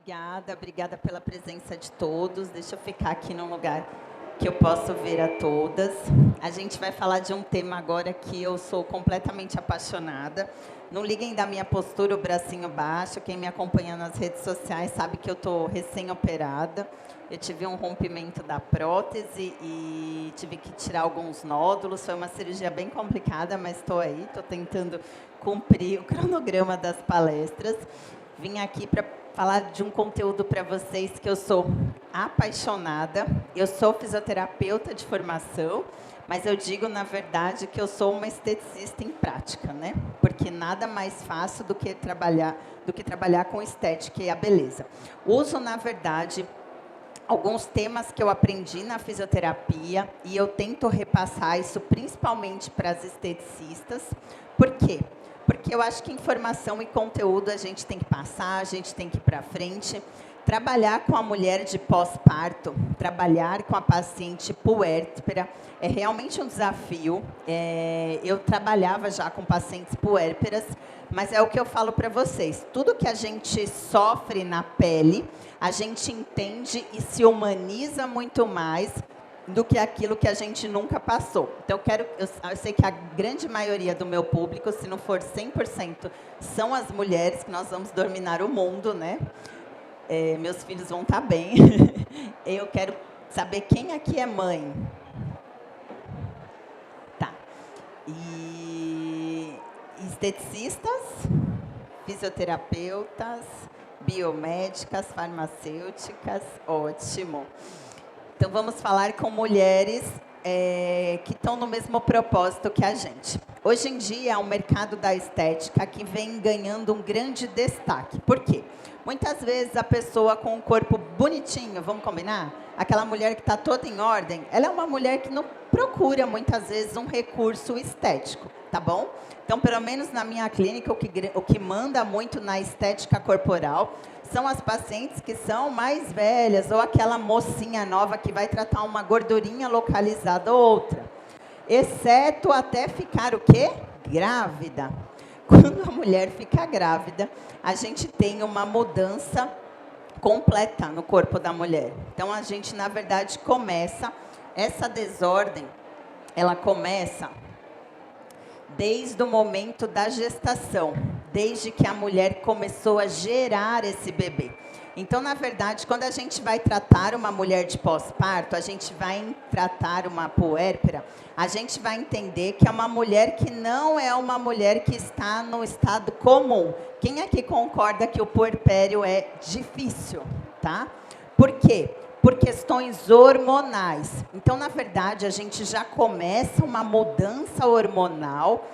Obrigada pela presença de todos. Deixa eu ficar aqui num lugar que eu possa ver a todas. A gente vai falar de um tema agora que eu sou completamente apaixonada. Não liguem da minha postura, o bracinho baixo. Quem me acompanha nas redes sociais sabe que eu estou recém-operada. Eu tive um rompimento da prótese e tive que tirar alguns nódulos. Foi uma cirurgia bem complicada, mas estou aí, estou tentando cumprir o cronograma das palestras. Vim aqui para falar de um conteúdo para vocês que eu sou apaixonada. Eu sou fisioterapeuta de formação, mas eu digo, na verdade, que eu sou uma esteticista em prática, né? Porque nada mais fácil do que trabalhar com estética e a beleza. Uso, na verdade, alguns temas que eu aprendi na fisioterapia e eu tento repassar isso principalmente para as esteticistas. Por quê? Porque eu acho que informação e conteúdo a gente tem que passar, a gente tem que ir para frente. Trabalhar com a mulher de pós-parto, trabalhar com a paciente puérpera é realmente um desafio. Eu trabalhava já com pacientes puérperas, mas é o que eu falo para vocês. Tudo que a gente sofre na pele, a gente entende e se humaniza muito mais do que aquilo que a gente nunca passou. Então, eu sei que a grande maioria do meu público, se não for 100%, são as mulheres, que nós vamos dominar o mundo, né? Meus filhos vão estar bem. Eu quero saber quem aqui é mãe. Tá. E esteticistas, fisioterapeutas, biomédicas, farmacêuticas, ótimo. Então, vamos falar com mulheres que estão no mesmo propósito que a gente. Hoje em dia, o mercado da estética que vem ganhando um grande destaque. Por quê? Muitas vezes a pessoa com um corpo bonitinho, vamos combinar? Aquela mulher que está toda em ordem, ela é uma mulher que não procura, muitas vezes, um recurso estético, tá bom? Então, pelo menos na minha clínica, o que manda muito na estética corporal são as pacientes que são mais velhas, ou aquela mocinha nova que vai tratar uma gordurinha localizada ou outra. Exceto até ficar o quê? Grávida. Quando a mulher fica grávida, a gente tem uma mudança completa no corpo da mulher. Então, a gente, na verdade, essa desordem, ela começa desde o momento da gestação, desde que a mulher começou a gerar esse bebê. Então, na verdade, quando a gente vai tratar uma mulher de pós-parto, a gente vai tratar uma puérpera, a gente vai entender que é uma mulher que não é uma mulher que está no estado comum. Quem aqui concorda que o puerpério é difícil, tá? Por quê? Por questões hormonais. Então, na verdade, a gente já começa uma mudança hormonal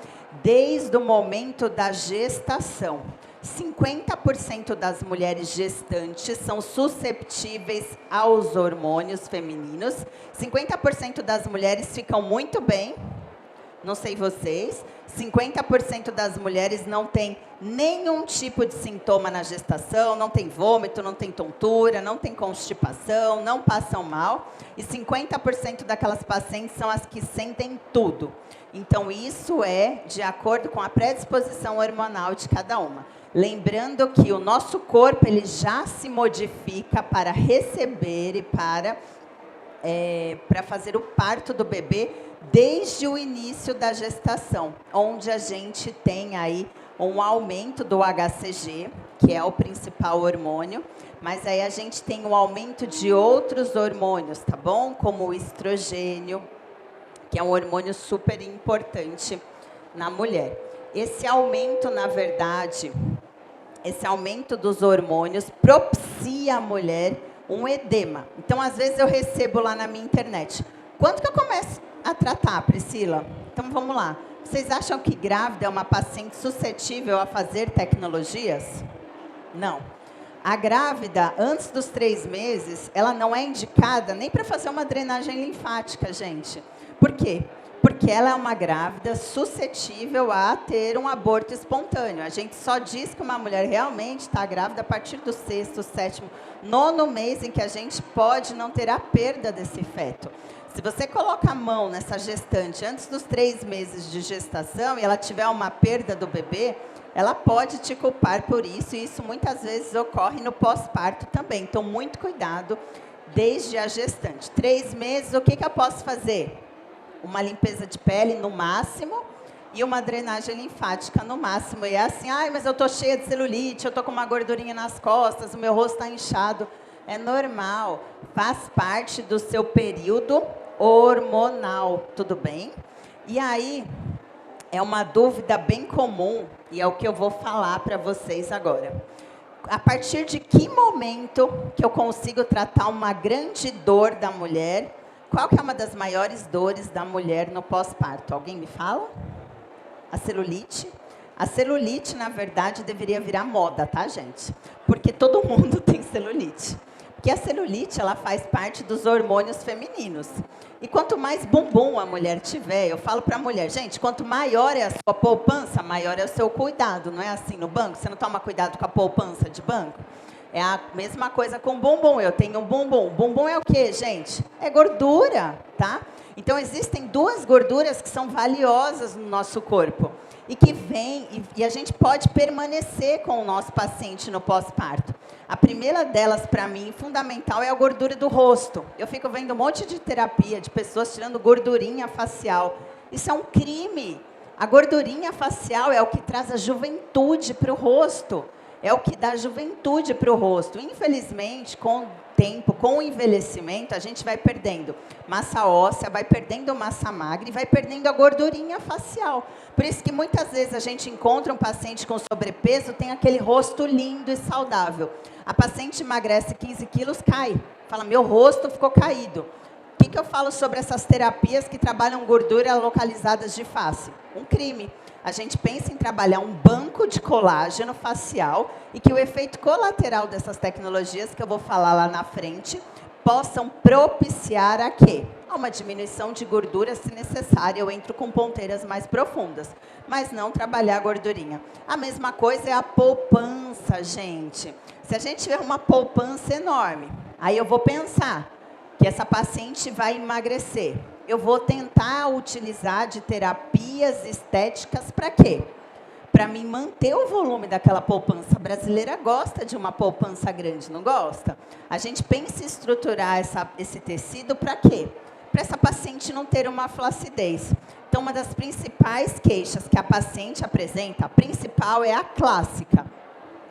desde o momento da gestação. 50% das mulheres gestantes são susceptíveis aos hormônios femininos. 50% das mulheres ficam muito bem, não sei vocês. 50% das mulheres não tem nenhum tipo de sintoma na gestação, não tem vômito, não tem tontura, não tem constipação, não passam mal. E 50% daquelas pacientes são as que sentem tudo. Então, isso é de acordo com a predisposição hormonal de cada uma. Lembrando que o nosso corpo ele já se modifica para receber e para fazer o parto do bebê desde o início da gestação, onde a gente tem aí um aumento do HCG, que é o principal hormônio, mas aí a gente tem um aumento de outros hormônios, tá bom? Como o estrogênio, que é um hormônio super importante na mulher. Esse aumento, na verdade, esse aumento dos hormônios propicia à mulher um edema. Então, às vezes, eu recebo lá na minha internet. Quando que eu começo a tratar, Priscila? Então, vamos lá. Vocês acham que grávida é uma paciente suscetível a fazer tecnologias? Não. A grávida, antes dos 3 meses, ela não é indicada nem para fazer uma drenagem linfática, gente. Por quê? Porque ela é uma grávida suscetível a ter um aborto espontâneo. A gente só diz que uma mulher realmente está grávida a partir do 6º, 7º, 9º mês em que a gente pode não ter a perda desse feto. Se você coloca a mão nessa gestante antes dos 3 meses de gestação e ela tiver uma perda do bebê, ela pode te culpar por isso, e isso muitas vezes ocorre no pós-parto também. Então, muito cuidado desde a gestante. 3 meses, o que eu posso fazer? Uma limpeza de pele no máximo e uma drenagem linfática no máximo. E é assim, ai, mas eu tô cheia de celulite, eu tô com uma gordurinha nas costas, o meu rosto está inchado. É normal, faz parte do seu período hormonal, tudo bem? E aí, é uma dúvida bem comum, e é o que eu vou falar para vocês agora. A partir de que momento que eu consigo tratar uma grande dor da mulher? Qual que é uma das maiores dores da mulher no pós-parto? Alguém me fala? A celulite? A celulite, na verdade, deveria virar moda, tá, gente? Porque todo mundo tem celulite. Porque a celulite, ela faz parte dos hormônios femininos. E quanto mais bumbum a mulher tiver, eu falo para a mulher, gente, quanto maior é a sua poupança, maior é o seu cuidado. Não é assim no banco? Você não toma cuidado com a poupança de banco? É a mesma coisa com bumbum. Eu tenho um bumbum. Bumbum é o quê, gente? É gordura, tá? Então, existem 2 gorduras que são valiosas no nosso corpo e que vêm, e a gente pode permanecer com o nosso paciente no pós-parto. A primeira delas, para mim, fundamental, é a gordura do rosto. Eu fico vendo um monte de terapia de pessoas tirando gordurinha facial. Isso é um crime. A gordurinha facial é o que traz a juventude para o rosto. É o que dá juventude para o rosto. Infelizmente, com o tempo, com o envelhecimento, a gente vai perdendo massa óssea, vai perdendo massa magra e vai perdendo a gordurinha facial. Por isso que muitas vezes a gente encontra um paciente com sobrepeso, tem aquele rosto lindo e saudável. A paciente emagrece 15 quilos, cai. Fala, meu rosto ficou caído. O que eu falo sobre essas terapias que trabalham gordura localizadas de face? Um crime. A gente pensa em trabalhar um banco de colágeno facial e que o efeito colateral dessas tecnologias, que eu vou falar lá na frente, possam propiciar a quê? A uma diminuição de gordura, se necessário, eu entro com ponteiras mais profundas, mas não trabalhar a gordurinha. A mesma coisa é a poupança, gente. Se a gente tiver uma poupança enorme, aí eu vou pensar que essa paciente vai emagrecer. Eu vou tentar utilizar de terapias estéticas para quê? Para mim manter o volume daquela poupança. A brasileira gosta de uma poupança grande, não gosta? A gente pensa em estruturar esse tecido para quê? Para essa paciente não ter uma flacidez. Então, uma das principais queixas que a paciente apresenta, a principal é a clássica,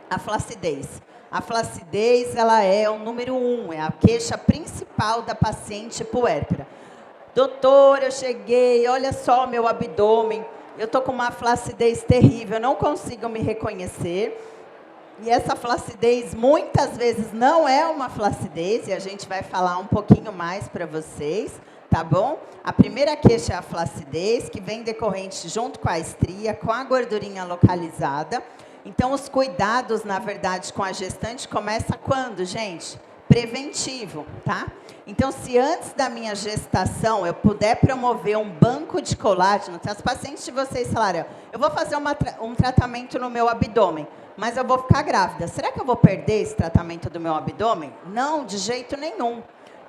a flacidez. A flacidez, ela é o número 1, é a queixa principal da paciente puérpera. Doutor, eu cheguei, olha só meu abdômen, eu estou com uma flacidez terrível, eu não consigo me reconhecer. E essa flacidez, muitas vezes, não é uma flacidez, e a gente vai falar um pouquinho mais para vocês, tá bom? A primeira queixa é a flacidez, que vem decorrente junto com a estria, com a gordurinha localizada. Então, os cuidados, na verdade, com a gestante começa quando, gente? Preventivo, tá? Então, se antes da minha gestação eu puder promover um banco de colágeno, se as pacientes de vocês falarem, eu vou fazer um tratamento no meu abdômen, mas eu vou ficar grávida, será que eu vou perder esse tratamento do meu abdômen? Não, de jeito nenhum.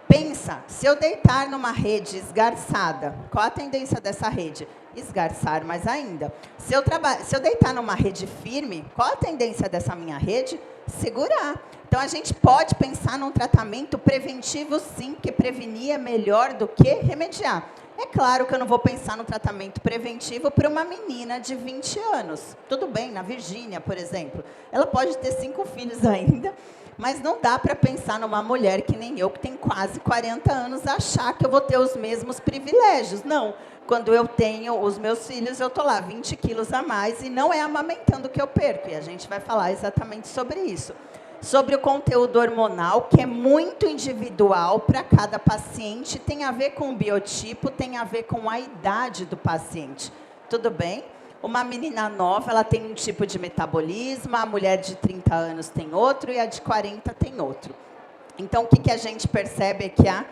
Pensa, se eu deitar numa rede esgarçada, qual a tendência dessa rede? Esgarçar mais ainda. Se eu deitar numa rede firme, qual a tendência dessa minha rede? Segurar. Então, a gente pode pensar num tratamento preventivo, sim, que prevenir é melhor do que remediar. É claro que eu não vou pensar no tratamento preventivo para uma menina de 20 anos. Tudo bem, na Virgínia, por exemplo. Ela pode ter 5 filhos ainda, mas não dá para pensar numa mulher que nem eu, que tem quase 40 anos, achar que eu vou ter os mesmos privilégios. Não. Quando eu tenho os meus filhos, eu estou lá 20 quilos a mais e não é amamentando que eu perco. E a gente vai falar exatamente sobre isso. Sobre o conteúdo hormonal, que é muito individual para cada paciente, tem a ver com o biotipo, tem a ver com a idade do paciente. Tudo bem? Uma menina nova, ela tem um tipo de metabolismo, a mulher de 30 anos tem outro e a de 40 tem outro. Então, o que a gente percebe é que a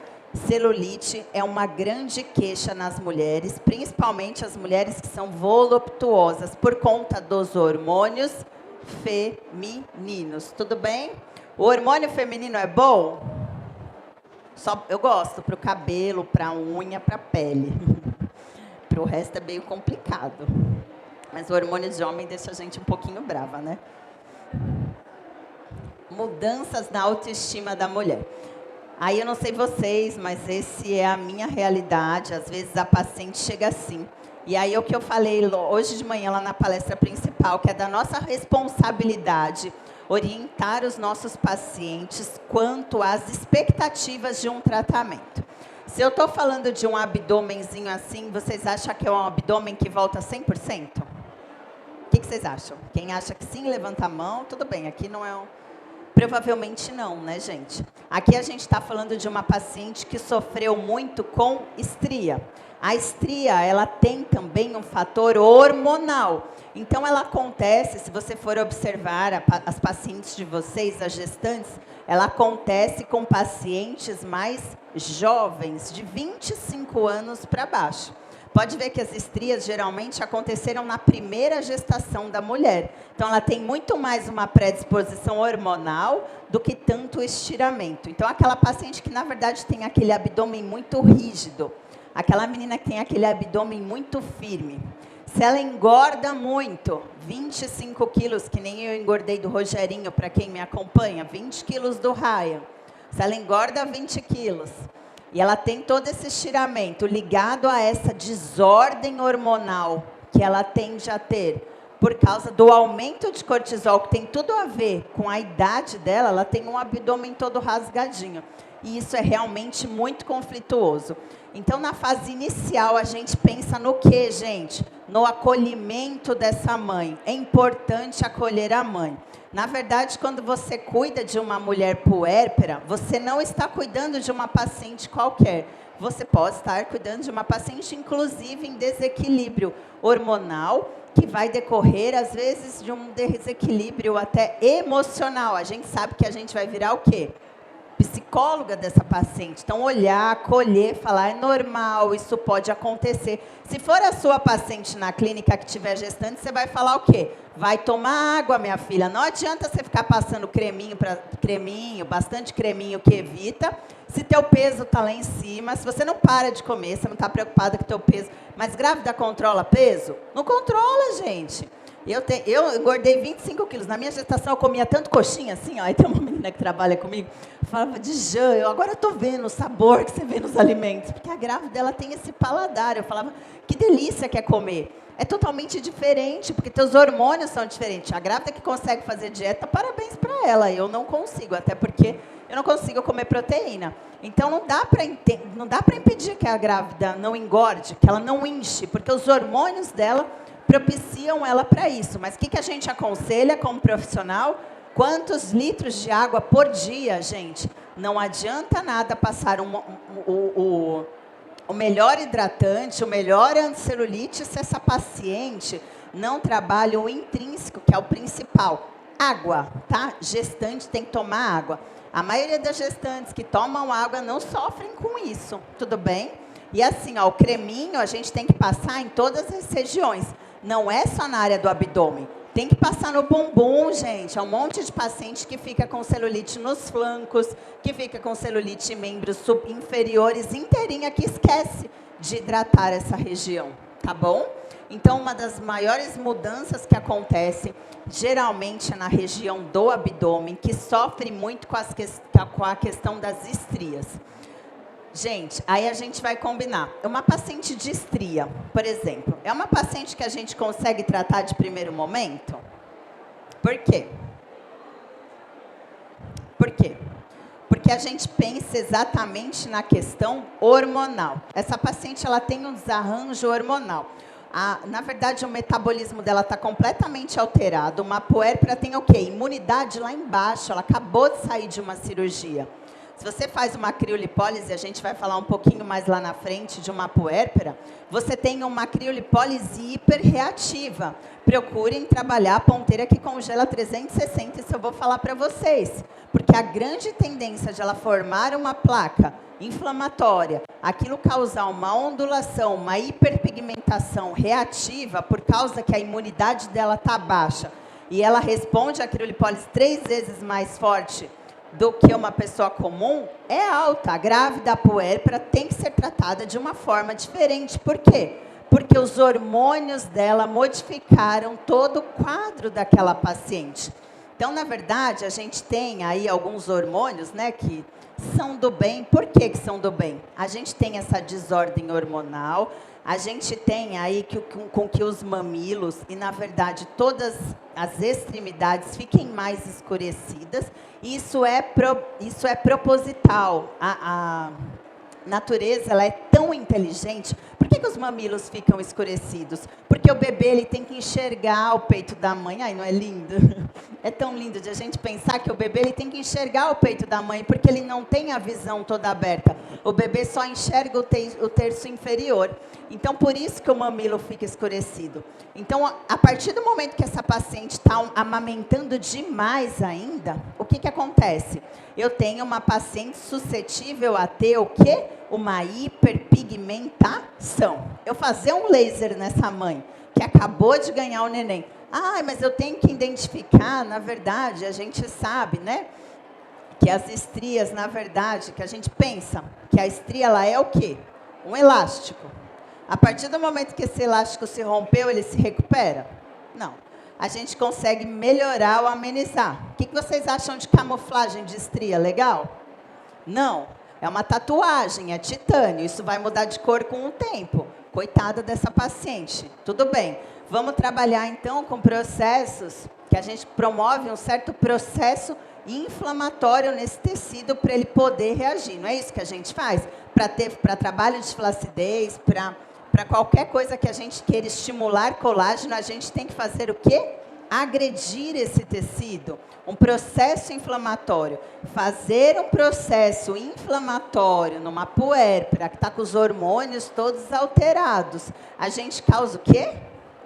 celulite é uma grande queixa nas mulheres, principalmente as mulheres que são voluptuosas, por conta dos hormônios femininos. Tudo bem? O hormônio feminino é bom? Eu gosto para o cabelo, para a unha, para a pele. Para o resto é meio complicado. Mas o hormônio de homem deixa a gente um pouquinho brava, né? Mudanças na autoestima da mulher. Aí eu não sei vocês, mas esse é a minha realidade. Às vezes a paciente chega assim. E aí o que eu falei hoje de manhã lá na palestra principal, que é da nossa responsabilidade orientar os nossos pacientes quanto às expectativas de um tratamento. Se eu estou falando de um abdômenzinho assim, vocês acham que é um abdômen que volta 100%? O que vocês acham? Quem acha que sim, levanta a mão. Tudo bem, aqui não é um... Provavelmente não, né, gente? Aqui a gente está falando de uma paciente que sofreu muito com estria. A estria, ela tem também um fator hormonal. Então, ela acontece, se você for observar as pacientes de vocês, as gestantes, ela acontece com pacientes mais jovens, de 25 anos para baixo. Pode ver que as estrias geralmente aconteceram na primeira gestação da mulher. Então, ela tem muito mais uma predisposição hormonal do que tanto estiramento. Então, aquela paciente que, na verdade, tem aquele abdômen muito rígido, aquela menina que tem aquele abdômen muito firme, se ela engorda muito, 25 quilos, que nem eu engordei do Rogerinho, para quem me acompanha, 20 quilos do Ryan. Se ela engorda 20 quilos, e ela tem todo esse estiramento ligado a essa desordem hormonal que ela tende a ter, por causa do aumento de cortisol, que tem tudo a ver com a idade dela, ela tem um abdômen todo rasgadinho. E isso é realmente muito conflituoso. Então, na fase inicial, a gente pensa no quê, gente? No acolhimento dessa mãe. É importante acolher a mãe. Na verdade, quando você cuida de uma mulher puérpera, você não está cuidando de uma paciente qualquer. Você pode estar cuidando de uma paciente, inclusive, em desequilíbrio hormonal, que vai decorrer, às vezes, de um desequilíbrio até emocional. A gente sabe que a gente vai virar o quê? Psicóloga dessa paciente. Então, olhar, acolher, falar, é normal, isso pode acontecer. Se for a sua paciente na clínica que estiver gestante, você vai falar o quê? Vai tomar água, minha filha. Não adianta você ficar passando bastante creminho que evita. Se teu peso está lá em cima, se você não para de comer, você não está preocupada com teu peso, mas grávida controla peso? Não controla, gente. Eu engordei 25 quilos. Na minha gestação, eu comia tanto coxinha assim, ó. Aí tem uma menina que trabalha comigo, falava de Jean, agora eu estou vendo o sabor que você vê nos alimentos. Porque a grávida, ela tem esse paladar. Eu falava, que delícia que é comer. É totalmente diferente, porque teus hormônios são diferentes. A grávida que consegue fazer dieta, parabéns para ela. Eu não consigo, até porque eu não consigo comer proteína. Então, não dá para impedir que a grávida não engorde, que ela não inche, porque os hormônios dela propiciam ela para isso. Mas o que a gente aconselha como profissional? Quantos litros de água por dia, gente? Não adianta nada passar o melhor hidratante, o melhor anticelulite, se essa paciente não trabalha o intrínseco, que é o principal. Água, tá? Gestante tem que tomar água. A maioria das gestantes que tomam água não sofrem com isso, tudo bem? E assim, ó, o creminho a gente tem que passar em todas as regiões. Não é só na área do abdômen. Tem que passar no bumbum, gente. É um monte de paciente que fica com celulite nos flancos, que fica com celulite em membros inferiores inteirinha, que esquece de hidratar essa região, tá bom? Então, uma das maiores mudanças que acontecem, geralmente é na região do abdômen, que sofre muito com a questão das estrias. Gente, aí a gente vai combinar. Uma paciente de estria, por exemplo, é uma paciente que a gente consegue tratar de primeiro momento? Por quê? Por quê? Porque a gente pensa exatamente na questão hormonal. Essa paciente, ela tem um desarranjo hormonal. Na verdade, o metabolismo dela está completamente alterado. Uma puérpera tem o quê? Imunidade lá embaixo. Ela acabou de sair de uma cirurgia. Se você faz uma criolipólise, a gente vai falar um pouquinho mais lá na frente de uma puérpera, você tem uma criolipólise hiperreativa. Procurem trabalhar a ponteira que congela 360, isso eu vou falar para vocês. Porque a grande tendência de ela formar uma placa inflamatória, aquilo causar uma ondulação, uma hiperpigmentação reativa, por causa que a imunidade dela está baixa, e ela responde à criolipólise 3 vezes mais forte do que uma pessoa comum é alta. A grávida puérpera tem que ser tratada de uma forma diferente. Por quê? Porque os hormônios dela modificaram todo o quadro daquela paciente. Então, na verdade, a gente tem aí alguns hormônios, né, que são do bem. Por que são do bem? A gente tem essa desordem hormonal, a gente tem aí com que os mamilos e, na verdade, todas as extremidades fiquem mais escurecidas. Isso é proposital. A natureza ela é tão inteligente. Por que os mamilos ficam escurecidos? Porque o bebê ele tem que enxergar o peito da mãe. Ai, não é lindo? É tão lindo de a gente pensar que o bebê ele tem que enxergar o peito da mãe, porque ele não tem a visão toda aberta. O bebê só enxerga o terço inferior. Então, por isso que o mamilo fica escurecido. Então, a partir do momento que essa paciente está amamentando demais ainda, o que acontece? Eu tenho uma paciente suscetível a ter o quê? Uma hiperpigmentação. Eu fazer um laser nessa mãe, que acabou de ganhar o neném. Ah, mas eu tenho que identificar, na verdade, a gente sabe, né? Que as estrias, na verdade, que a gente pensa que a estria, ela é o quê? Um elástico. A partir do momento que esse elástico se rompeu, ele se recupera? Não. A gente consegue melhorar ou amenizar. O que vocês acham de camuflagem de estria? Legal? Não. É uma tatuagem, é titânio. Isso vai mudar de cor com o tempo. Coitada dessa paciente. Tudo bem. Vamos trabalhar, então, com processos que a gente promove um certo processo inflamatório nesse tecido para ele poder reagir. Não é isso que a gente faz? Para trabalho de flacidez, para qualquer coisa que a gente queira estimular colágeno, a gente tem que fazer o quê? Agredir esse tecido. Um processo inflamatório. Fazer um processo inflamatório numa puérpera que está com os hormônios todos alterados. A gente causa o quê?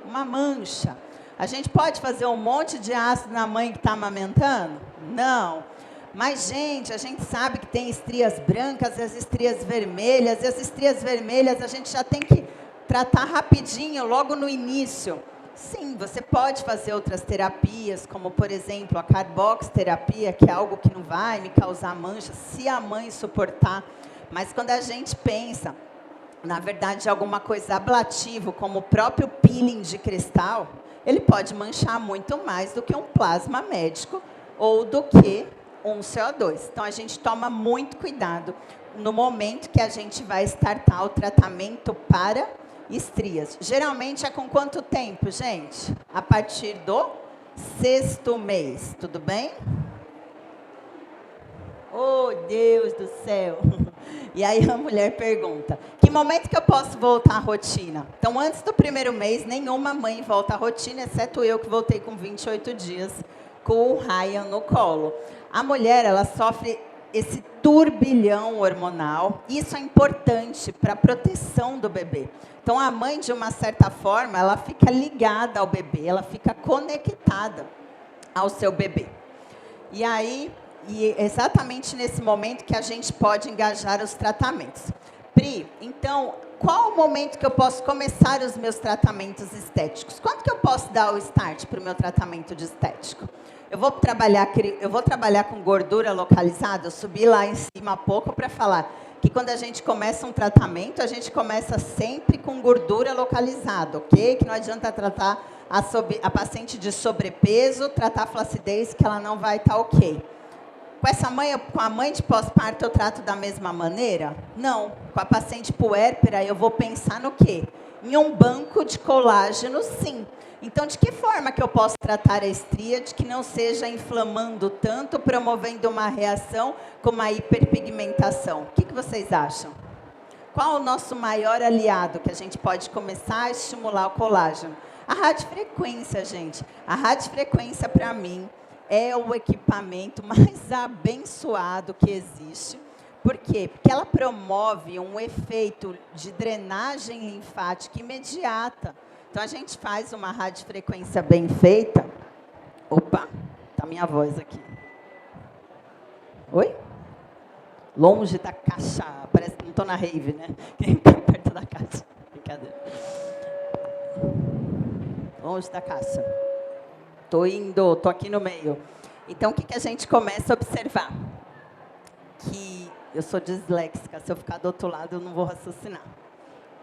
Uma mancha. A gente pode fazer um monte de ácido na mãe que está amamentando? Não. Mas, gente, a gente sabe que tem estrias brancas e as estrias vermelhas. E as estrias vermelhas a gente já tem que tratar rapidinho, logo no início. Sim, você pode fazer outras terapias, como, por exemplo, a carboxterapia, que é algo que não vai me causar mancha, se a mãe suportar. Mas quando a gente pensa, na verdade, alguma coisa ablativa, como o próprio peeling de cristal, ele pode manchar muito mais do que um plasma médico ou do que um CO2. Então, a gente toma muito cuidado no momento que a gente vai startar o tratamento para estrias. Geralmente é com quanto tempo, gente? A partir do 6º mês, tudo bem? Oh, Deus do céu! E aí a mulher pergunta, que momento que eu posso voltar à rotina? Então, antes do 1º mês, nenhuma mãe volta à rotina, exceto eu que voltei com 28 dias com o Ryan no colo. A mulher, ela sofre esse turbilhão hormonal, e isso é importante para a proteção do bebê. Então, a mãe, de uma certa forma, ela fica ligada ao bebê, ela fica conectada ao seu bebê. E aí, exatamente nesse momento que a gente pode engajar os tratamentos. Pri, então, qual o momento que eu posso começar os meus tratamentos estéticos? Quando que eu posso dar o start para o meu tratamento de estético? Eu vou trabalhar com gordura localizada, eu subi lá em cima há pouco para falar que quando a gente começa um tratamento, a gente começa sempre com gordura localizada, ok? Que não adianta tratar a paciente de sobrepeso, tratar a flacidez, que ela não vai estar ok. Com a mãe de pós-parto, eu trato da mesma maneira? Não. Com a paciente puérpera, eu vou pensar no quê? Em um banco de colágeno, sim. Então, de que forma que eu posso tratar a estria de que não seja inflamando tanto, promovendo uma reação com uma hiperpigmentação? O que vocês acham? Qual o nosso maior aliado que a gente pode começar a estimular o colágeno? A radiofrequência, gente. A radiofrequência, para mim, é o equipamento mais abençoado que existe. Por quê? Porque ela promove um efeito de drenagem linfática imediata. Então, a gente faz uma radiofrequência bem feita. Opa, tá minha voz aqui. Oi? Longe da caixa. Parece que não estou na rave, né? Quem está perto da caixa? Brincadeira. Longe da caixa. Estou aqui no meio. Então, o que a gente começa a observar? que eu sou disléxica, se eu ficar do outro lado eu não vou raciocinar.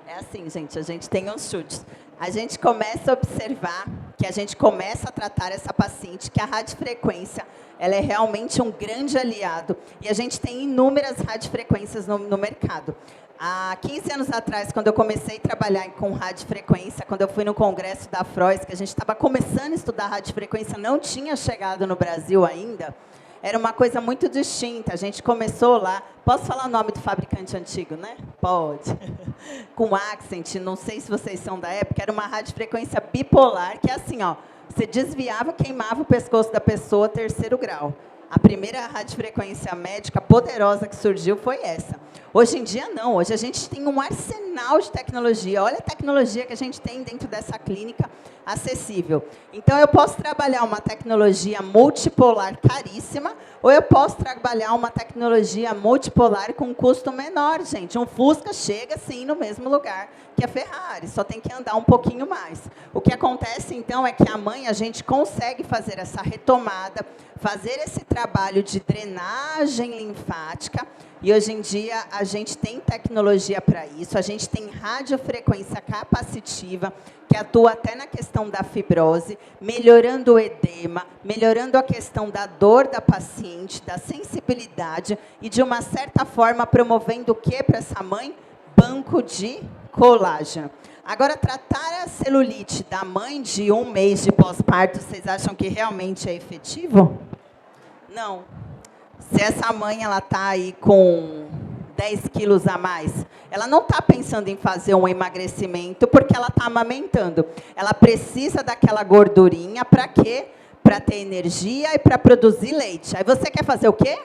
É assim, gente, a gente tem uns chutes. A gente começa a observar que a gente começa a tratar essa paciente, que a radiofrequência, ela é realmente um grande aliado. E a gente tem inúmeras radiofrequências no mercado. Há 15 anos atrás, quando eu comecei a trabalhar com radiofrequência, quando eu fui no congresso da Frois, que a gente estava começando a estudar radiofrequência, não tinha chegado no Brasil ainda, era uma coisa muito distinta. A gente começou lá... Posso falar o nome do fabricante antigo, né? Pode. Com Accent, não sei se vocês são da época, era uma radiofrequência bipolar, que é assim, ó, você desviava, queimava o pescoço da pessoa, 3º grau. A primeira radiofrequência médica poderosa que surgiu foi essa. Hoje em dia, não. Hoje a gente tem um arsenal de tecnologia. Olha a tecnologia que a gente tem dentro dessa clínica acessível. Então, eu posso trabalhar uma tecnologia multipolar caríssima, ou eu posso trabalhar uma tecnologia multipolar com um custo menor, gente. Um Fusca chega, sim, no mesmo lugar que a Ferrari, só tem que andar um pouquinho mais. O que acontece, então, é que a gente consegue fazer essa retomada, fazer esse trabalho de drenagem linfática, e hoje em dia a gente tem tecnologia para isso, a gente tem radiofrequência capacitiva, que atua até na questão da fibrose, melhorando o edema, melhorando a questão da dor da paciente, da sensibilidade, e de uma certa forma promovendo o que para essa mãe? Banco de colágeno. Agora, tratar a celulite da mãe de 1 mês de pós-parto, vocês acham que realmente é efetivo? Não. Se essa mãe está aí com 10 quilos a mais, ela não está pensando em fazer um emagrecimento porque ela está amamentando. Ela precisa daquela gordurinha para quê? Para ter energia e para produzir leite. Aí você quer fazer o quê?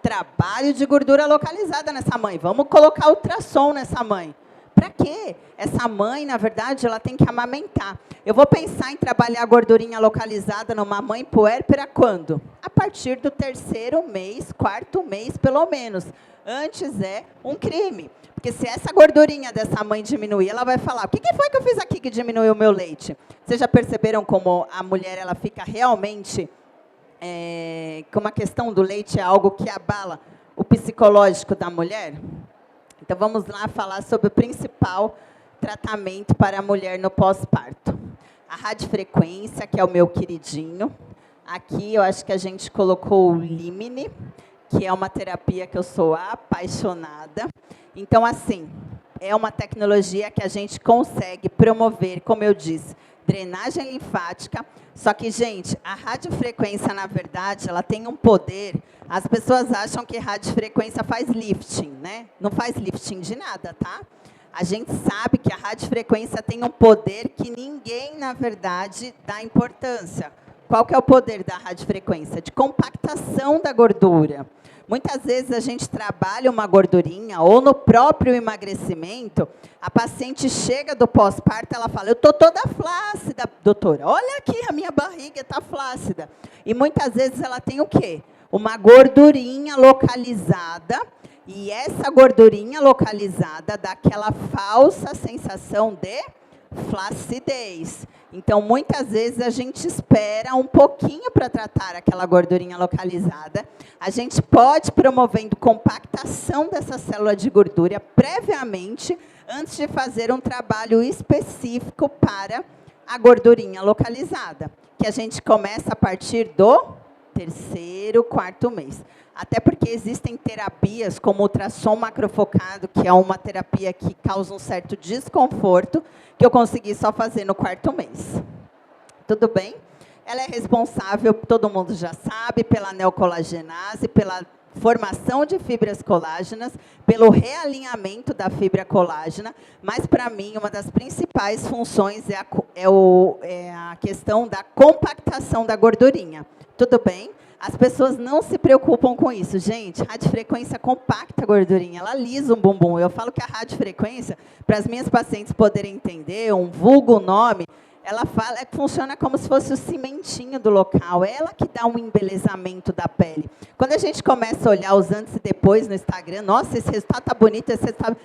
Trabalho de gordura localizada nessa mãe. Vamos colocar ultrassom nessa mãe. Para quê? Essa mãe, na verdade, ela tem que amamentar. Eu vou pensar em trabalhar a gordurinha localizada numa mãe puérpera quando? A partir do 3º mês, 4º mês, pelo menos. Antes é um crime. Porque se essa gordurinha dessa mãe diminuir, ela vai falar, o que foi que eu fiz aqui que diminuiu o meu leite? Vocês já perceberam como a mulher ela fica realmente... como a questão do leite é algo que abala o psicológico da mulher? Então, vamos lá falar sobre o principal tratamento para a mulher no pós-parto. A radiofrequência, que é o meu queridinho. Aqui, eu acho que a gente colocou o Limine, que é uma terapia que eu sou apaixonada. Então, assim, é uma tecnologia que a gente consegue promover, como eu disse, drenagem linfática. Só que, gente, a radiofrequência, na verdade, ela tem um poder. As pessoas acham que radiofrequência faz lifting, né? Não faz lifting de nada, tá? A gente sabe que a radiofrequência tem um poder que ninguém, na verdade, dá importância. Qual que é o poder da radiofrequência? De compactação da gordura. Muitas vezes a gente trabalha uma gordurinha, ou no próprio emagrecimento, a paciente chega do pós-parto, ela fala, eu estou toda flácida, doutora, olha aqui, a minha barriga está flácida. E muitas vezes ela tem o quê? Uma gordurinha localizada, e essa gordurinha localizada dá aquela falsa sensação de flacidez. Então, muitas vezes, a gente espera um pouquinho para tratar aquela gordurinha localizada. A gente pode promovendo compactação dessa célula de gordura previamente, antes de fazer um trabalho específico para a gordurinha localizada, que a gente começa a partir do 3º, 4º mês. Até porque existem terapias como ultrassom macrofocado, que é uma terapia que causa um certo desconforto, que eu consegui só fazer no 4º mês. Tudo bem? Ela é responsável, todo mundo já sabe, pela neocolagenase, pela formação de fibras colágenas, pelo realinhamento da fibra colágena, mas, para mim, uma das principais funções é a questão da compactação da gordurinha. Tudo bem? As pessoas não se preocupam com isso. Gente, radiofrequência compacta a gordurinha, ela alisa um bumbum. Eu falo que a radiofrequência, para as minhas pacientes poderem entender, um vulgo nome, ela fala, funciona como se fosse o cimentinho do local, é ela que dá um embelezamento da pele. Quando a gente começa a olhar os antes e depois no Instagram, nossa, esse resultado está bonito, esse resultado...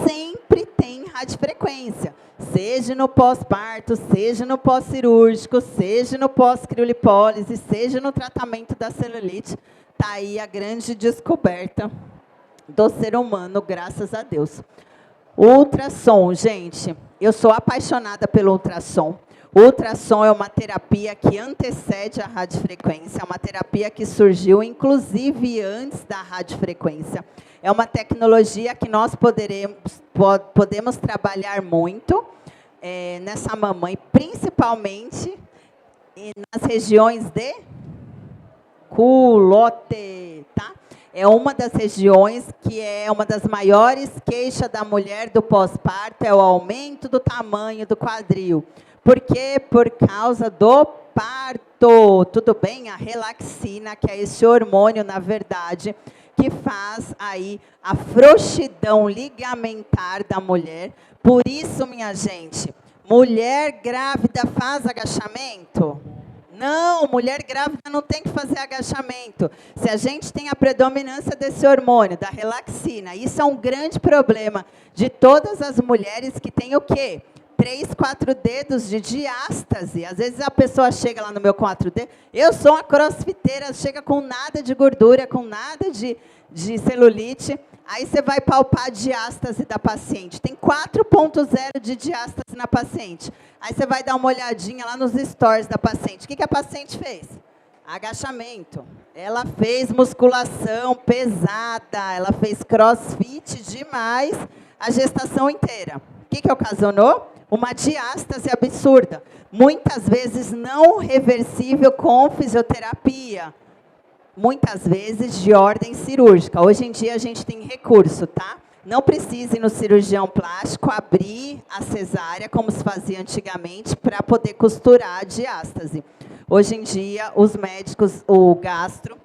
Sempre tem radiofrequência, seja no pós-parto, seja no pós-cirúrgico, seja no pós-criolipólise, seja no tratamento da celulite, está aí a grande descoberta do ser humano, graças a Deus. Ultrassom, gente, eu sou apaixonada pelo ultrassom. O ultrassom é uma terapia que antecede a radiofrequência, é uma terapia que surgiu, inclusive, antes da radiofrequência. É uma tecnologia que nós podemos trabalhar muito nessa mamãe, principalmente nas regiões de culote, tá? É uma das regiões que é uma das maiores queixas da mulher do pós-parto, é o aumento do tamanho do quadril. Por quê? Por causa do parto. Tudo bem? A relaxina, que é esse hormônio, na verdade, que faz aí a frouxidão ligamentar da mulher. Por isso, minha gente, mulher grávida faz agachamento? Não, mulher grávida não tem que fazer agachamento. Se a gente tem a predominância desse hormônio, da relaxina, isso é um grande problema de todas as mulheres que têm o quê? 3, 4 dedos de diástase. Às vezes a pessoa chega lá no meu 4D, eu sou uma crossfiteira, chega com nada de gordura, com nada de celulite, aí você vai palpar a diástase da paciente. Tem 4.0 de diástase na paciente. Aí você vai dar uma olhadinha lá nos stories da paciente. O que a paciente fez? Agachamento. Ela fez musculação pesada, ela fez crossfit demais a gestação inteira. O que ocasionou? Uma diástase absurda. Muitas vezes não reversível com fisioterapia. Muitas vezes de ordem cirúrgica. Hoje em dia a gente tem recurso, tá? Não precisa ir no cirurgião plástico abrir a cesárea, como se fazia antigamente, para poder costurar a diástase. Hoje em dia, os médicos, o gastro,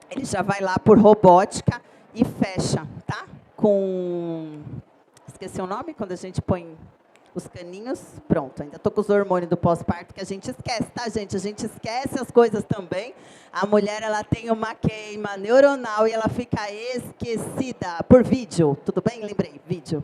ele já vai lá por robótica e fecha, tá? Com... Esqueci o nome? Quando a gente põe os caninhos, pronto. Ainda estou com os hormônios do pós-parto, que a gente esquece, tá, gente? A gente esquece as coisas também. A mulher, ela tem uma queima neuronal e ela fica esquecida por vídeo. Tudo bem? Lembrei, vídeo.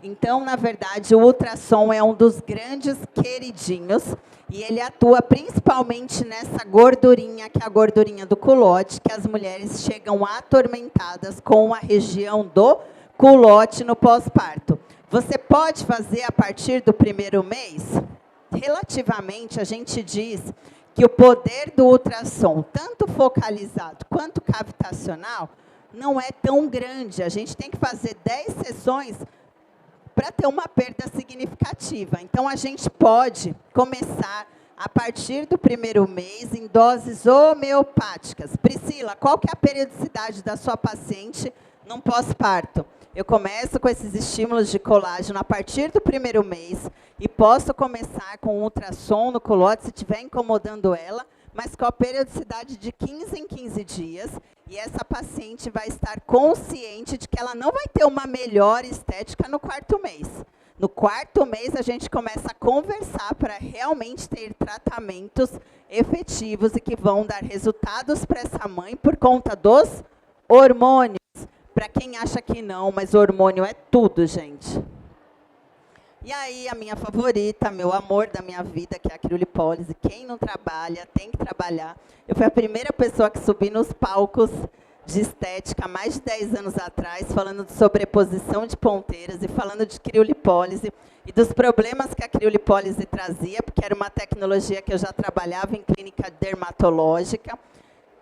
Então, na verdade, o ultrassom é um dos grandes queridinhos e ele atua principalmente nessa gordurinha, que é a gordurinha do culote, que as mulheres chegam atormentadas com a região do culote no pós-parto. Você pode fazer a partir do 1º mês? Relativamente, a gente diz que o poder do ultrassom, tanto focalizado quanto cavitacional, não é tão grande. A gente tem que fazer 10 sessões para ter uma perda significativa. Então, a gente pode começar a partir do 1º mês em doses homeopáticas. Priscila, qual que é a periodicidade da sua paciente num pós-parto? Eu começo com esses estímulos de colágeno a partir do 1º mês e posso começar com ultrassom no culote se estiver incomodando ela, mas com a periodicidade de 15 em 15 dias. E essa paciente vai estar consciente de que ela não vai ter uma melhor estética no 4º mês. No 4º mês, a gente começa a conversar para realmente ter tratamentos efetivos e que vão dar resultados para essa mãe por conta dos hormônios. Para quem acha que não, mas o hormônio é tudo, gente. E aí, a minha favorita, meu amor da minha vida, que é a criolipólise. Quem não trabalha, tem que trabalhar. Eu fui a primeira pessoa que subi nos palcos de estética, há mais de 10 anos atrás, falando de sobreposição de ponteiras e falando de criolipólise e dos problemas que a criolipólise trazia, porque era uma tecnologia que eu já trabalhava em clínica dermatológica.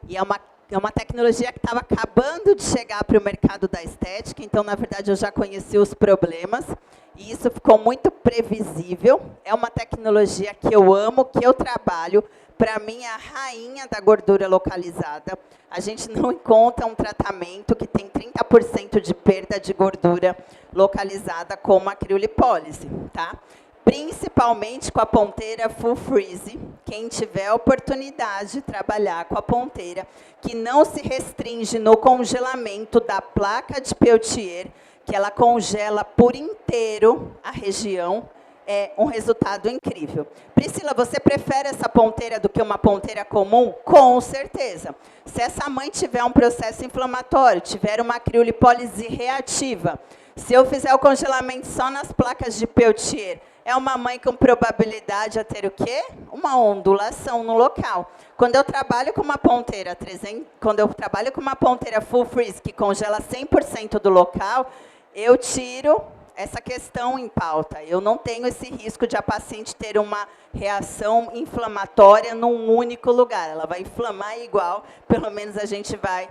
E é uma tecnologia que estava acabando de chegar para o mercado da estética, então, na verdade, eu já conheci os problemas, e isso ficou muito previsível. É uma tecnologia que eu amo, que eu trabalho, para mim, é a rainha da gordura localizada. A gente não encontra um tratamento que tem 30% de perda de gordura localizada como a criolipólise, tá? Principalmente com a ponteira full freeze. Quem tiver a oportunidade de trabalhar com a ponteira, que não se restringe no congelamento da placa de Peltier, que ela congela por inteiro a região, é um resultado incrível. Priscila, você prefere essa ponteira do que uma ponteira comum? Com certeza. Se essa mãe tiver um processo inflamatório, tiver uma criolipólise reativa, se eu fizer o congelamento só nas placas de Peltier, É uma mãe com probabilidade a ter o quê? Uma ondulação no local. Quando eu trabalho com uma ponteira full freeze, que congela 100% do local, eu tiro essa questão em pauta. Eu não tenho esse risco de a paciente ter uma reação inflamatória num único lugar. Ela vai inflamar igual, pelo menos a gente vai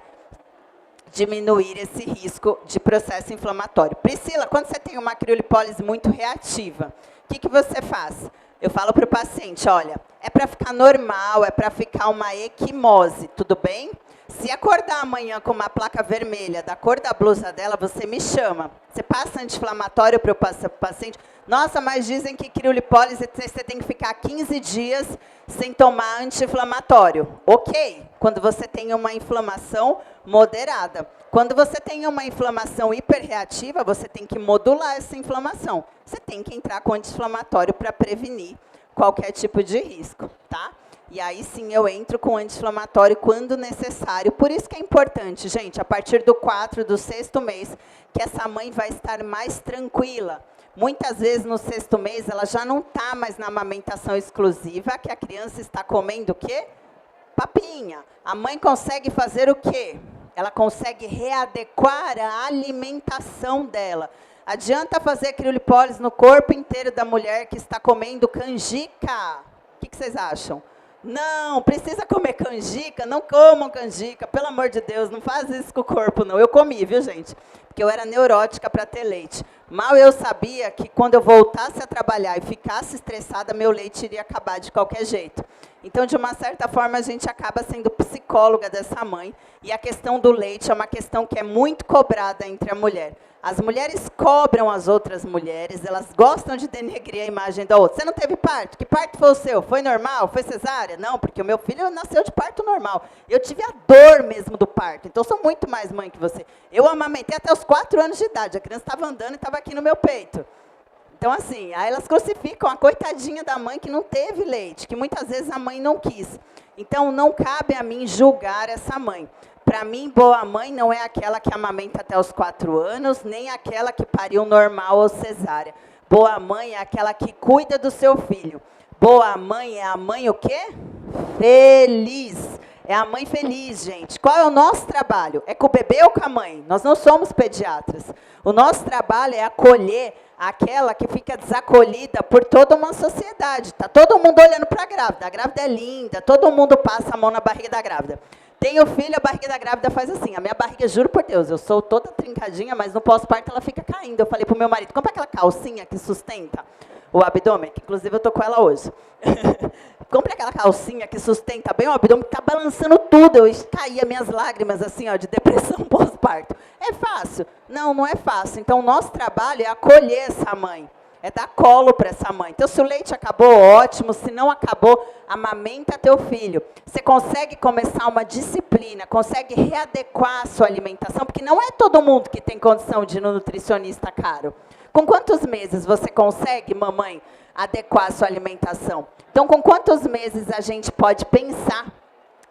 diminuir esse risco de processo inflamatório. Priscila, quando você tem uma criolipólise muito reativa, o que você faz? Eu falo para o paciente, olha, é para ficar normal, é para ficar uma equimose, tudo bem? Se acordar amanhã com uma placa vermelha da cor da blusa dela, você me chama. Você passa anti-inflamatório para o paciente. Nossa, mas dizem que criolipólise você tem que ficar 15 dias sem tomar anti-inflamatório. Ok, quando você tem uma inflamação moderada. Quando você tem uma inflamação hiperreativa, você tem que modular essa inflamação. Você tem que entrar com anti-inflamatório para prevenir qualquer tipo de risco, tá? E aí sim eu entro com anti-inflamatório quando necessário. Por isso que é importante, gente, a partir do 4º, do 6º mês, que essa mãe vai estar mais tranquila. Muitas vezes no 6º mês ela já não está mais na amamentação exclusiva, que a criança está comendo o quê? Papinha. A mãe consegue fazer o quê? Ela consegue readequar a alimentação dela. Adianta fazer criolipólise no corpo inteiro da mulher que está comendo canjica. O que vocês acham? Não, precisa comer canjica? Não comam canjica, pelo amor de Deus, não faz isso com o corpo, não. Eu comi, viu, gente? Porque eu era neurótica para ter leite. Mal eu sabia que quando eu voltasse a trabalhar e ficasse estressada, meu leite iria acabar de qualquer jeito. Então, de uma certa forma, a gente acaba sendo psicóloga dessa mãe. E a questão do leite é uma questão que é muito cobrada entre a mulher. As mulheres cobram as outras mulheres, elas gostam de denegrir a imagem da outra. Você não teve parto? Que parto foi o seu? Foi normal? Foi cesárea? Não, porque o meu filho nasceu de parto normal. Eu tive a dor mesmo do parto, então eu sou muito mais mãe que você. Eu amamentei até os 4 anos de idade, a criança estava andando e estava aqui no meu peito. Então, assim, aí elas crucificam a coitadinha da mãe que não teve leite, que muitas vezes a mãe não quis. Então, não cabe a mim julgar essa mãe. Para mim, boa mãe não é aquela que amamenta até os 4 anos, nem aquela que pariu normal ou cesárea. Boa mãe é aquela que cuida do seu filho. Boa mãe é a mãe o quê? Feliz. É a mãe feliz, gente. Qual é o nosso trabalho? É com o bebê ou com a mãe? Nós não somos pediatras. O nosso trabalho é acolher aquela que fica desacolhida por toda uma sociedade. Está todo mundo olhando para a grávida. A grávida é linda, todo mundo passa a mão na barriga da grávida. Tenho filho, a barriga da grávida faz assim. A minha barriga, juro por Deus, eu sou toda trincadinha, mas no pós-parto ela fica caindo. Eu falei pro meu marido, compra aquela calcinha que sustenta o abdômen, que inclusive eu tô com ela hoje. Compre aquela calcinha que sustenta bem o abdômen, que tá balançando tudo. Eu caía minhas lágrimas assim, ó, de depressão pós-parto. É fácil? Não, não é fácil. Então, o nosso trabalho é acolher essa mãe. É dar colo para essa mãe. Então, se o leite acabou, ótimo. Se não acabou, amamenta teu filho. Você consegue começar uma disciplina, consegue readequar a sua alimentação, porque não é todo mundo que tem condição de ir no nutricionista caro. Com quantos meses você consegue, mamãe, adequar a sua alimentação? Então, com quantos meses a gente pode pensar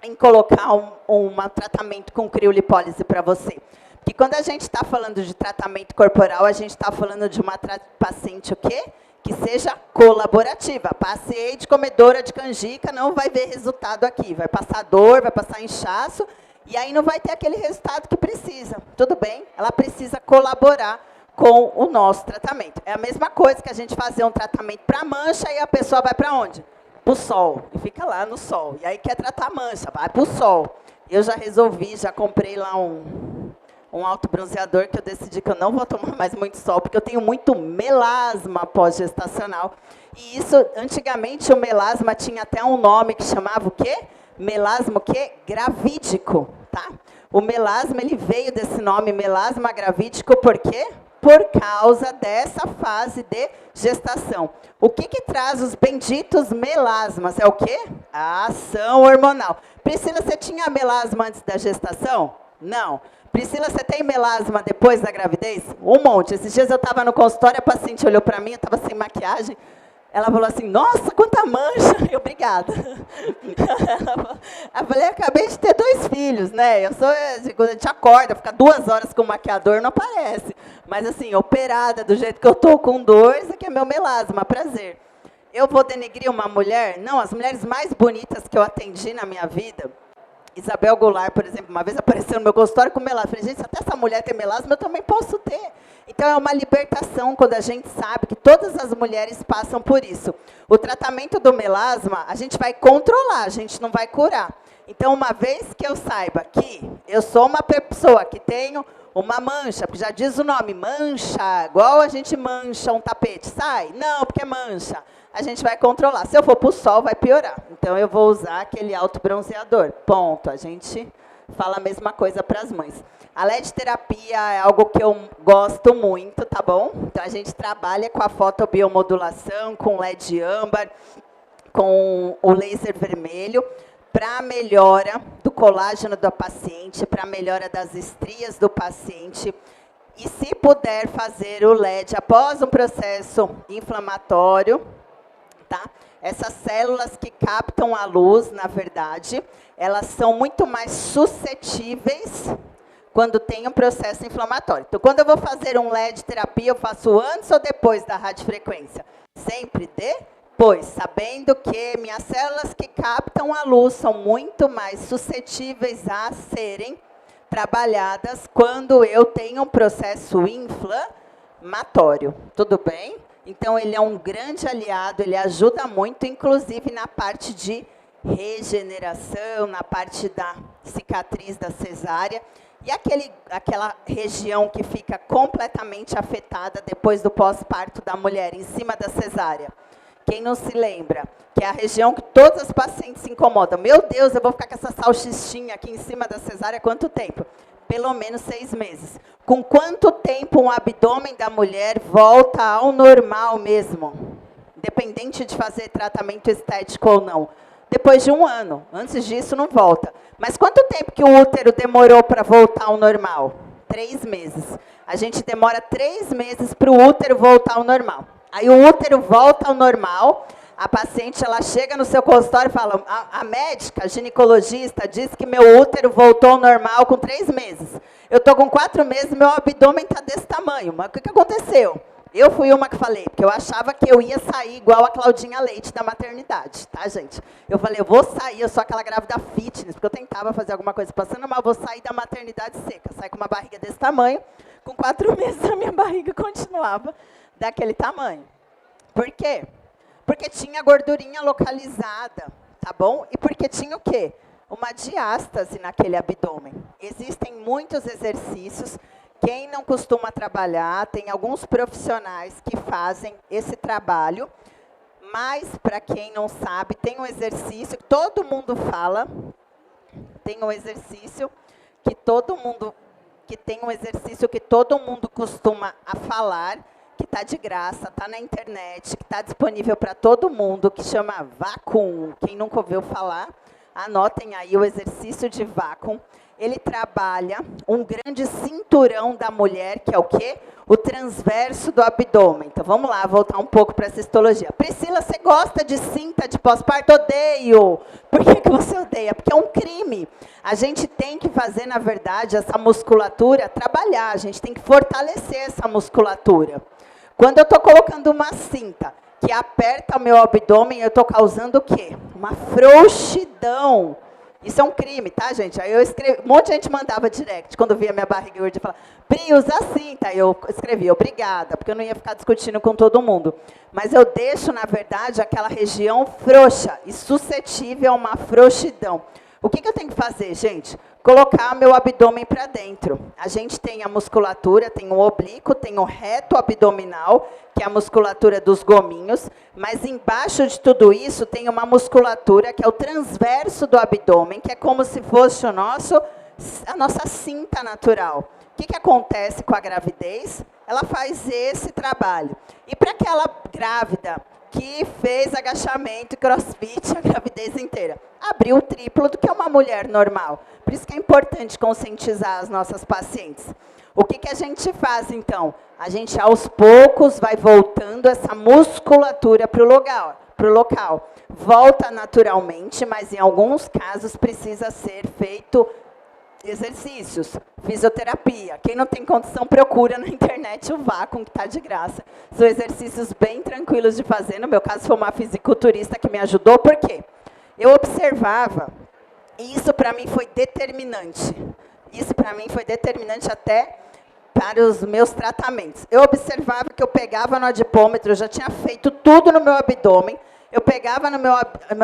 em colocar um tratamento com criolipólise para você? Porque quando a gente está falando de tratamento corporal, a gente está falando de uma paciente o quê? Que seja colaborativa. Paciente comedora de canjica não vai ver resultado aqui. Vai passar dor, vai passar inchaço, e aí não vai ter aquele resultado que precisa. Tudo bem? Ela precisa colaborar com o nosso tratamento. É a mesma coisa que a gente fazer um tratamento para mancha e a pessoa vai para onde? Para o sol. E fica lá no sol. E aí quer tratar a mancha, vai para o sol. Eu já resolvi, já comprei lá um autobronzeador que eu decidi que eu não vou tomar mais muito sol, porque eu tenho muito melasma pós-gestacional. E isso, antigamente, o melasma tinha até um nome que chamava o quê? Melasma o quê? Gravídico, tá? O melasma, ele veio desse nome, melasma gravídico, por quê? Por causa dessa fase de gestação. O que traz os benditos melasmas? É o quê? A ação hormonal. Priscila, você tinha melasma antes da gestação? Não. Priscila, você tem melasma depois da gravidez? Um monte. Esses dias eu estava no consultório, a paciente olhou para mim, eu estava sem maquiagem. Ela falou assim, nossa, quanta mancha. Eu, obrigada. Eu falei, acabei de ter 2 filhos, né? Quando a gente acorda, fica 2 horas com o maquiador, não aparece. Mas assim, operada do jeito que eu tô com 2, aqui é meu melasma, prazer. Eu vou denegrir uma mulher? Não, as mulheres mais bonitas que eu atendi na minha vida, Isabel Goulart, por exemplo, uma vez apareceu no meu consultório com melasma. Eu falei, gente, se até essa mulher tem melasma, eu também posso ter. Então, é uma libertação quando a gente sabe que todas as mulheres passam por isso. O tratamento do melasma, a gente vai controlar, a gente não vai curar. Então, uma vez que eu saiba que eu sou uma pessoa que tenho uma mancha, porque já diz o nome, mancha, igual a gente mancha um tapete, sai? Não, porque é mancha. A gente vai controlar. Se eu for para o sol, vai piorar. Então, eu vou usar aquele autobronzeador. Ponto. A gente fala a mesma coisa para as mães. A LED terapia é algo que eu gosto muito, tá bom? Então, a gente trabalha com a fotobiomodulação, com LED âmbar, com o laser vermelho, para a melhora do colágeno do paciente, para a melhora das estrias do paciente. E, se puder fazer o LED após um processo inflamatório, tá? Essas células que captam a luz, na verdade, elas são muito mais suscetíveis quando tem um processo inflamatório. Então, quando eu vou fazer um LED terapia, eu faço antes ou depois da radiofrequência? Sempre depois, sabendo que minhas células que captam a luz são muito mais suscetíveis a serem trabalhadas quando eu tenho um processo inflamatório. Tudo bem? Então, ele é um grande aliado, ele ajuda muito, inclusive na parte de regeneração, na parte da cicatriz da cesárea. E aquela região que fica completamente afetada depois do pós-parto da mulher, em cima da cesárea. Quem não se lembra? Que é a região que todas as pacientes se incomodam. Meu Deus, eu vou ficar com essa salsichinha aqui em cima da cesárea quanto tempo? Pelo menos 6 meses. Com quanto tempo um abdômen da mulher volta ao normal mesmo? Independente de fazer tratamento estético ou não. Depois de 1 ano. Antes disso, não volta. Mas quanto tempo que o útero demorou para voltar ao normal? 3 meses. A gente demora 3 meses para o útero voltar ao normal. Aí o útero volta ao normal, a paciente ela chega no seu consultório e fala, a médica, a ginecologista, disse que meu útero voltou ao normal com 3 meses. Eu estou com 4 meses, meu abdômen está desse tamanho. Mas o que aconteceu? Eu fui uma que falei, porque eu achava que eu ia sair igual a Claudinha Leite da maternidade, tá, gente? Eu falei, eu vou sair, eu sou aquela grávida fitness, porque eu tentava fazer alguma coisa passando, mas eu vou sair da maternidade seca. Saí com uma barriga desse tamanho, com 4 meses a minha barriga continuava daquele tamanho. Por quê? Porque tinha gordurinha localizada, tá bom? E porque tinha o quê? Uma diástase naquele abdômen. Existem muitos exercícios. Quem não costuma trabalhar, tem alguns profissionais que fazem esse trabalho, mas, para quem não sabe, tem um exercício que todo mundo fala, tem um exercício que todo mundo costuma a falar, que está de graça, está na internet, que está disponível para todo mundo, que chama Vacuum. Quem nunca ouviu falar, anotem aí o exercício de Vacuum. Ele trabalha um grande cinturão da mulher, que é o quê? O transverso do abdômen. Então, vamos lá, voltar um pouco para essa histologia. Priscila, você gosta de cinta de pós-parto? Odeio. Por que você odeia? Porque é um crime. A gente tem que fazer, na verdade, essa musculatura trabalhar. A gente tem que fortalecer essa musculatura. Quando eu estou colocando uma cinta que aperta o meu abdômen, eu estou causando o quê? Uma frouxidão. Isso é um crime, tá, gente? Aí eu escrevi, um monte de gente mandava direct, quando via minha barriga gorda, e falava, Pri, usa a cinta. Aí eu escrevi, obrigada, porque eu não ia ficar discutindo com todo mundo. Mas eu deixo, na verdade, aquela região frouxa e suscetível a uma frouxidão. O que eu tenho que fazer, gente? Colocar meu abdômen para dentro. A gente tem a musculatura, tem o oblíquo, tem o reto abdominal, que é a musculatura dos gominhos, mas embaixo de tudo isso tem uma musculatura que é o transverso do abdômen, que é como se fosse a nossa cinta natural. O que acontece com a gravidez? Ela faz esse trabalho. E para aquela grávida que fez agachamento e crossfit a gravidez inteira, abriu o triplo do que uma mulher normal. Por isso que é importante conscientizar as nossas pacientes. O que a gente faz, então? A gente, aos poucos, vai voltando essa musculatura para o local. Volta naturalmente, mas em alguns casos precisa ser feito exercícios, fisioterapia. Quem não tem condição, procura na internet o vácuo, que está de graça. São exercícios bem tranquilos de fazer. No meu caso, foi uma fisiculturista que me ajudou. Por quê? Eu observava, e isso para mim foi determinante. Isso para mim foi determinante até para os meus tratamentos. Eu observava que eu pegava no adipômetro, eu já tinha feito tudo no meu abdômen, eu pegava no meu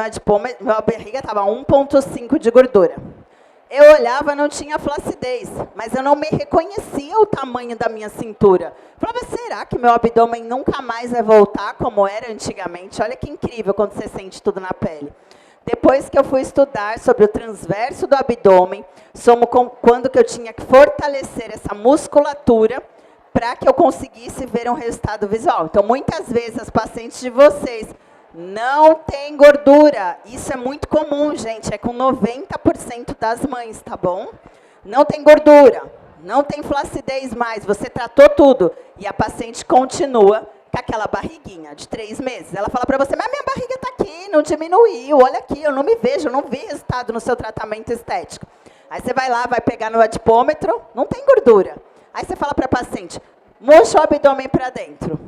adipômetro, minha barriga estava 1,5 de gordura. Eu olhava, não tinha flacidez, mas eu não me reconhecia o tamanho da minha cintura. Falava, será que meu abdômen nunca mais vai voltar como era antigamente? Olha que incrível quando você sente tudo na pele. Depois que eu fui estudar sobre o transverso do abdômen, quando que eu tinha que fortalecer essa musculatura para que eu conseguisse ver um resultado visual. Então, muitas vezes, as pacientes de vocês não têm gordura. Isso é muito comum, gente. É com 90% das mães, tá bom? Não tem gordura, não tem flacidez mais. Você tratou tudo e a paciente continua com aquela barriguinha de 3 meses. Ela fala para você, mas minha barriga está aqui, não diminuiu, olha aqui, eu não me vejo, eu não vi resultado no seu tratamento estético. Aí você vai lá, vai pegar no adipômetro, não tem gordura. Aí você fala para a paciente, murcha o abdômen para dentro.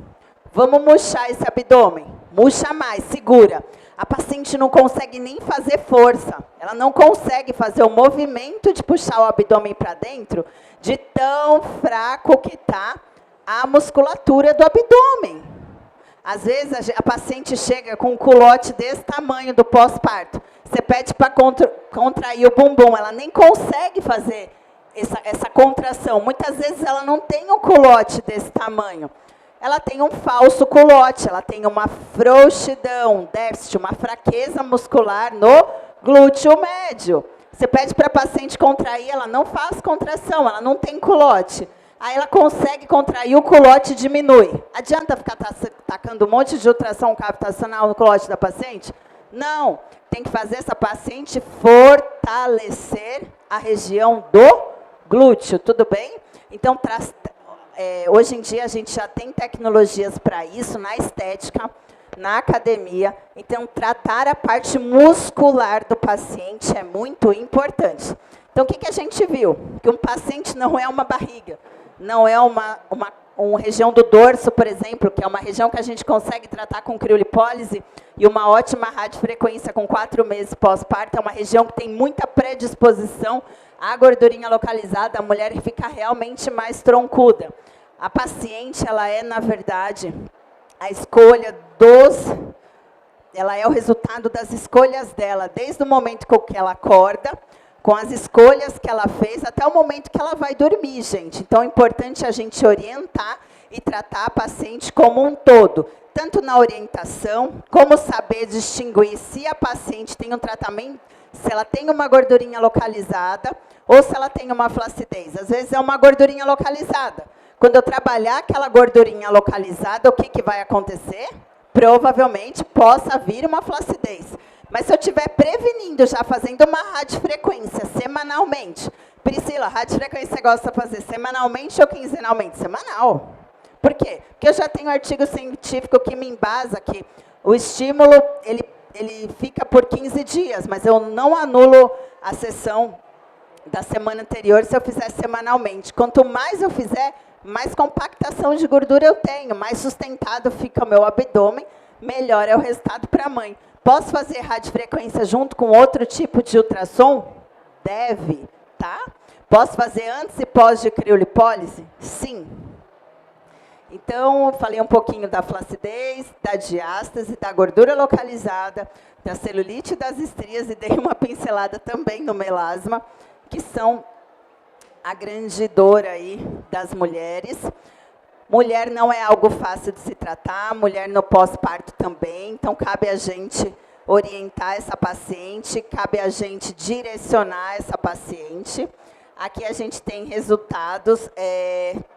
Vamos murchar esse abdômen. Murcha mais, segura. A paciente não consegue nem fazer força. Ela não consegue fazer o movimento de puxar o abdômen para dentro de tão fraco que está a musculatura do abdômen. Às vezes, a paciente chega com um culote desse tamanho do pós-parto. Você pede para contrair o bumbum, ela nem consegue fazer essa contração. Muitas vezes, ela não tem um culote desse tamanho. Ela tem um falso culote, ela tem uma frouxidão, um déficit, uma fraqueza muscular no glúteo médio. Você pede para a paciente contrair, ela não faz contração, ela não tem culote. Aí ela consegue contrair, o culote diminui. Adianta ficar tacando um monte de ultrassom cavitacional no culote da paciente? Não. Tem que fazer essa paciente fortalecer a região do glúteo, tudo bem? Então, hoje em dia, a gente já tem tecnologias para isso, na estética, na academia. Então, tratar a parte muscular do paciente é muito importante. Então, o que a gente viu? Que um paciente não é uma barriga. Não é uma região do dorso, por exemplo, que é uma região que a gente consegue tratar com criolipólise e uma ótima radiofrequência com 4 meses pós-parto. É uma região que tem muita predisposição à gordurinha localizada, a mulher fica realmente mais troncuda. A paciente, ela é, na verdade, a escolha ela é o resultado das escolhas dela, desde o momento que ela acorda, com as escolhas que ela fez, até o momento que ela vai dormir, gente. Então, é importante a gente orientar e tratar a paciente como um todo, tanto na orientação, como saber distinguir se a paciente tem um tratamento, se ela tem uma gordurinha localizada ou se ela tem uma flacidez. Às vezes, é uma gordurinha localizada. Quando eu trabalhar aquela gordurinha localizada, o que vai acontecer? Provavelmente possa vir uma flacidez. Mas se eu estiver prevenindo, já fazendo uma radiofrequência semanalmente. Priscila, radiofrequência você gosta de fazer semanalmente ou quinzenalmente? Semanal. Por quê? Porque eu já tenho um artigo científico que me embasa que o estímulo, ele fica por 15 dias, mas eu não anulo a sessão da semana anterior se eu fizer semanalmente. Quanto mais eu fizer, mais compactação de gordura eu tenho, mais sustentado fica o meu abdômen, melhor é o resultado para a mãe. Posso fazer radiofrequência junto com outro tipo de ultrassom? Deve, tá? Posso fazer antes e pós de criolipólise? Sim. Então, falei um pouquinho da flacidez, da diástase, da gordura localizada, da celulite e das estrias, e dei uma pincelada também no melasma, que são a grande dor aí das mulheres. Mulher não é algo fácil de se tratar, mulher no pós-parto também, então cabe a gente orientar essa paciente, cabe a gente direcionar essa paciente. Aqui a gente tem resultados,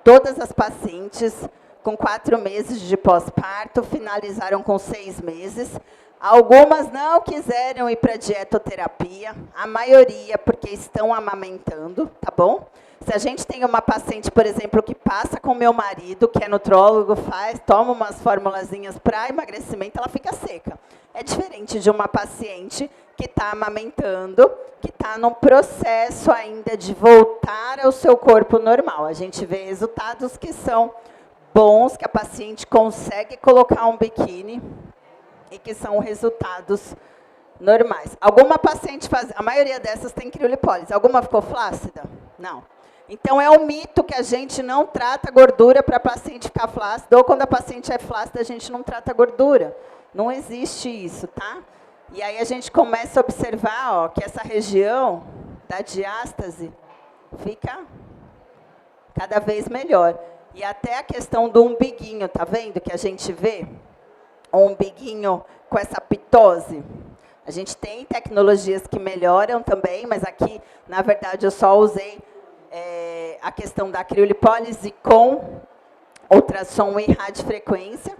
todas as pacientes com 4 meses de pós-parto finalizaram com 6 meses. Algumas não quiseram ir para dietoterapia, a maioria porque estão amamentando, tá bom? Se a gente tem uma paciente, por exemplo, que passa com o meu marido, que é nutrólogo, toma umas formulazinhas para emagrecimento, ela fica seca. É diferente de uma paciente que está amamentando, que está num processo ainda de voltar ao seu corpo normal. A gente vê resultados que são bons, que a paciente consegue colocar um biquíni e que são resultados normais. Alguma paciente faz, a maioria dessas tem criolipólise. Alguma ficou flácida? Não. Então, é um mito que a gente não trata gordura para a paciente ficar flácida, ou quando a paciente é flácida, a gente não trata gordura. Não existe isso, tá? E aí a gente começa a observar, ó, que essa região da diástase fica cada vez melhor. E até a questão do umbiguinho, tá vendo que a gente vê? O umbiguinho com essa pitose. A gente tem tecnologias que melhoram também, mas aqui, na verdade, eu só usei a questão da criolipólise com ultrassom e radiofrequência,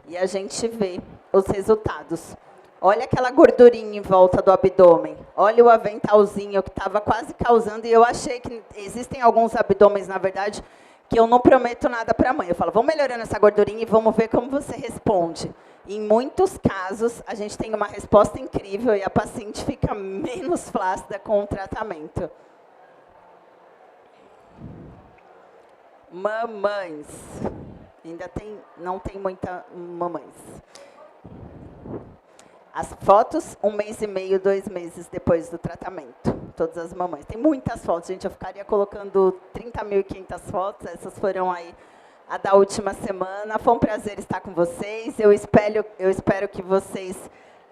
e a gente vê os resultados. Olha aquela gordurinha em volta do abdômen. Olha o aventalzinho que estava quase causando, e eu achei que existem alguns abdômenes, na verdade, que eu não prometo nada para a mãe. Eu falo, vamos melhorando essa gordurinha e vamos ver como você responde. Em muitos casos, a gente tem uma resposta incrível e a paciente fica menos flácida com o tratamento. Mamães. Ainda não tem muita mamães. As fotos, 1 mês e meio, 2 meses depois do tratamento. Todas as mamães. Tem muitas fotos, gente. Eu ficaria colocando 30.500 fotos. Essas foram aí a da última semana. Foi um prazer estar com vocês. Eu espero que vocês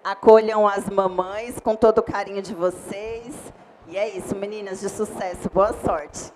acolham as mamães com todo o carinho de vocês. E é isso, meninas, de sucesso. Boa sorte.